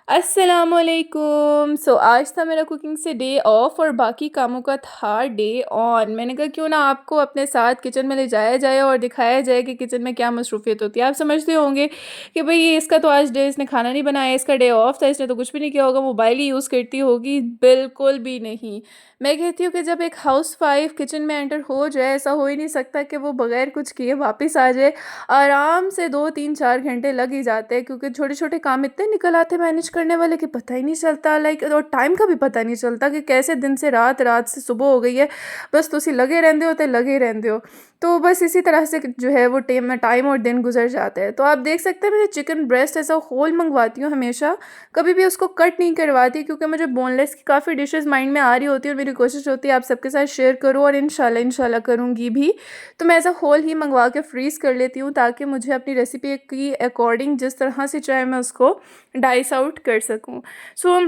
अस्सलामुअलैकुम। आज था मेरा कुकिंग से डे ऑफ और बाकी कामों का था डे ऑन। मैंने कहा क्यों ना आपको अपने साथ किचन में ले जाया जाए और दिखाया जाए कि किचन में क्या मसरूफियत होती है। आप समझते होंगे कि भाई ये इसका तो आज डे, इसने खाना नहीं बनाया, इसका डे ऑफ था, इसने तो कुछ भी नहीं किया होगा, मोबाइल ही यूज़ करती होगी। बिल्कुल भी नहीं। मैं कहती हूँ कि जब एक हाउस वाइफ किचन में एंटर हो जाए, ऐसा हो ही नहीं सकता कि वो बगैर कुछ किए वापस आ जाए। आराम से 2 3 4 घंटे लग ही जाते हैं, क्योंकि छोटे छोटे काम इतने निकल आते हैं मैनेज करने वाले कि पता ही नहीं चलता। लाइक, और टाइम का भी पता नहीं चलता कि कैसे दिन से रात, रात से सुबह हो गई है। बस तुसी लगे रहंदे हो तो लगे रहंदे हो। तो बस इसी तरह से जो है वो टाइम टाइम और दिन गुजर जाते हैं। तो आप देख सकते हैं, मैं चिकन ब्रेस्ट ऐसा होल मंगवाती हूँ हमेशा, कभी भी उसको कट नहीं करवाती, क्योंकि मुझे बोनलेस की काफ़ी डिशेस माइंड में आ रही होती है और मेरी कोशिश होती है आप सबके साथ शेयर करूँ, और इंशाल्लाह इंशाल्लाह करूँगी भी। तो मैं ऐसा होल ही मंगवा के फ्रीज़ कर लेती हूँ, ताकि मुझे अपनी रेसिपी की अकॉर्डिंग जिस तरह से चाहे मैं उसको डाइस आउट कर सकूँ। सो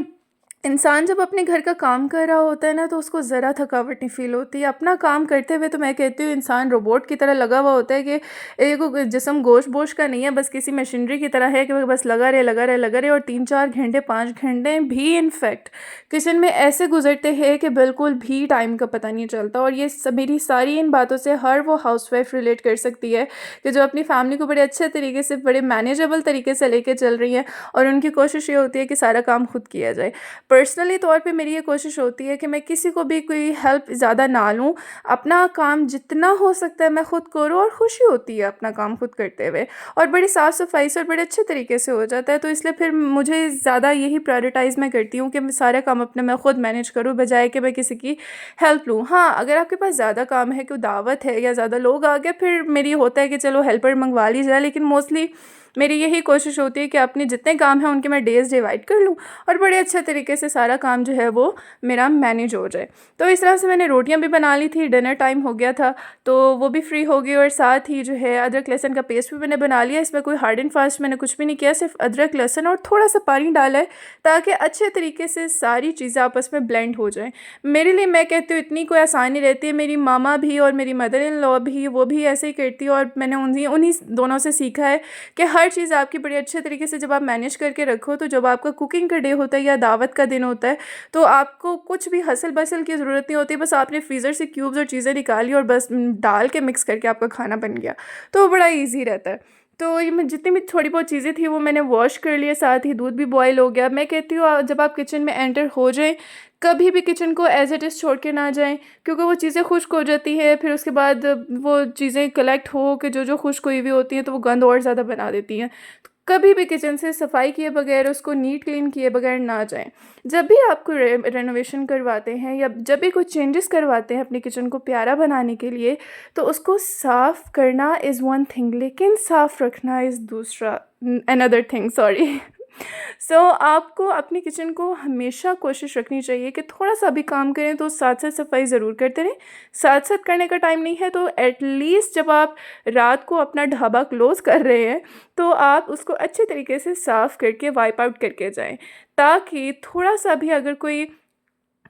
इंसान जब अपने घर का काम कर रहा होता है ना, तो उसको ज़रा थकावट नहीं फ़ील होती। अपना काम करते हुए तो मैं कहती हूँ इंसान रोबोट की तरह लगा हुआ होता है, कि एक जिस्म गोश्त-वोश्त का नहीं है, बस किसी मशीनरी की तरह है कि वो बस लगा रहे, लगा रहे, लगा रहे, और 3 4 घंटे 5 घंटे भी इनफैक्ट किचन में ऐसे गुज़रते हैं कि बिल्कुल भी टाइम का पता नहीं चलता। और ये सब, मेरी सारी इन बातों से हर वो हाउसवाइफ़ रिलेट कर सकती है कि जो अपनी फैमिली को बड़े अच्छे तरीके से, बड़े मैनेजेबल तरीके से लेके चल रही हैं, और उनकी कोशिश ये होती है कि सारा काम खुद किया जाए। पर्सनली तौर पे मेरी ये कोशिश होती है कि मैं किसी को भी कोई हेल्प ज़्यादा ना लूँ, अपना काम जितना हो सकता है मैं खुद करूँ, और खुशी होती है अपना काम खुद करते हुए, और बड़ी साफ़ सफाई से और बड़े अच्छे तरीके से हो जाता है। तो इसलिए फिर मुझे ज़्यादा यही प्रायोरिटाइज़ मैं करती हूँ कि मैं सारा काम अपने मैं खुद मैनेज करूँ, बजाय कि मैं किसी की हेल्प लूँ। हाँ, अगर आपके पास ज़्यादा काम है, कोई दावत है या ज़्यादा लोग आ गए, फिर मेरी होता है कि चलो हेल्पर मंगवा ली जाए, लेकिन मोस्टली मेरी यही कोशिश होती है कि अपने जितने काम हैं उनके मैं डेज़ डिवाइड कर लूँ, और बड़े अच्छे तरीके से सारा काम जो है वो मेरा मैनेज हो जाए। तो इस तरह से मैंने रोटियां भी बना ली थी, डिनर टाइम हो गया था, तो वो भी फ्री हो गई, और साथ ही जो है अदरक लहसुन का पेस्ट भी मैंने बना लिया। इसमें कोई हार्ड एंड फास्ट मैंने कुछ भी नहीं किया, सिर्फ अदरक लहसुन और थोड़ा सा पानी डाला है, ताकि अच्छे तरीके से सारी चीज़ें आपस में ब्लेंड हो जाएँ। मेरे लिए, मैं कहती हूँ, इतनी कोई आसानी रहती है। मेरी मामा भी और मेरी मदर इन लॉ भी, वो भी ऐसे ही करती है, और मैंने उन्हीं उन्हीं दोनों से सीखा है कि हर चीज़ आपकी बड़े अच्छे तरीके से जब आप मैनेज करके रखो, तो जब आपका कुकिंग का डे होता है या दावत का दिन होता है, तो आपको कुछ भी हसल-बसल की ज़रूरत नहीं होती। बस आपने फ्रीज़र से क्यूब्स और चीज़ें निकाली और बस डाल के मिक्स करके आपका खाना बन गया। तो वो बड़ा ईज़ी रहता है। तो ये मैं जितनी भी थोड़ी बहुत चीज़ें थी वो मैंने वॉश कर लिया, साथ ही दूध भी बॉयल हो गया। मैं कहती हूँ जब आप किचन में एंटर हो जाएँ, कभी भी किचन को एज़ इट इज़ छोड़ के ना जाएँ, क्योंकि वो चीज़ें खुश्क हो जाती हैं। फिर उसके बाद वो चीज़ें कलेक्ट हो के जो खुश्क हुई हुई होती हैं, तो वो गंद और ज़्यादा बना देती हैं। कभी भी किचन से सफाई किए बगैर, उसको नीट क्लीन किए बगैर ना जाएँ। जब भी आपको रेनोवेशन करवाते हैं, या जब भी कुछ चेंजेस करवाते हैं अपने किचन को प्यारा बनाने के लिए, तो उसको साफ़ करना इज़ वन थिंग, लेकिन साफ़ रखना इज़ दूसरा, अनदर थिंग, सॉरी। आपको अपने किचन को हमेशा कोशिश रखनी चाहिए कि थोड़ा-सा भी काम करें तो साथ-साथ सफाई ज़रूर करते रहें। साथ-साथ करने का टाइम नहीं है, तो एट लीस्ट जब आप रात को अपना ढाबा क्लोज़ कर रहे हैं, तो आप उसको अच्छे तरीके से साफ़ करके वाइप आउट करके जाएँ। ताकि थोड़ा-सा भी अगर कोई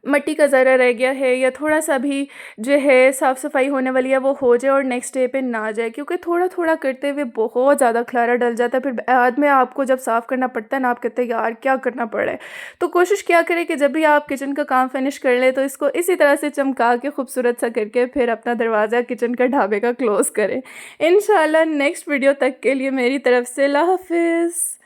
मिट्टी का ज़रा रह गया है, या थोड़ा-सा भी जो है साफ़-सफ़ाई होने वाली है, वो हो जाए और नेक्स्ट डे पे ना जाए, क्योंकि थोड़ा-थोड़ा करते हुए बहुत ज़्यादा खलारा डल जाता है। फिर बाद में आपको जब साफ़ करना पड़ता है ना, आप कहते हैं यार क्या करना पड़ रहा है। तो कोशिश क्या करें कि जब भी आप किचन का काम फिनिश कर लें, तो इसको इसी तरह से चमका के खूबसूरत सा करके फिर अपना दरवाज़ा किचन का ढाबे का क्लोज़ करें। इंशाल्लाह नेक्स्ट वीडियो तक के लिए मेरी तरफ से अल्लाह हाफ़िज़।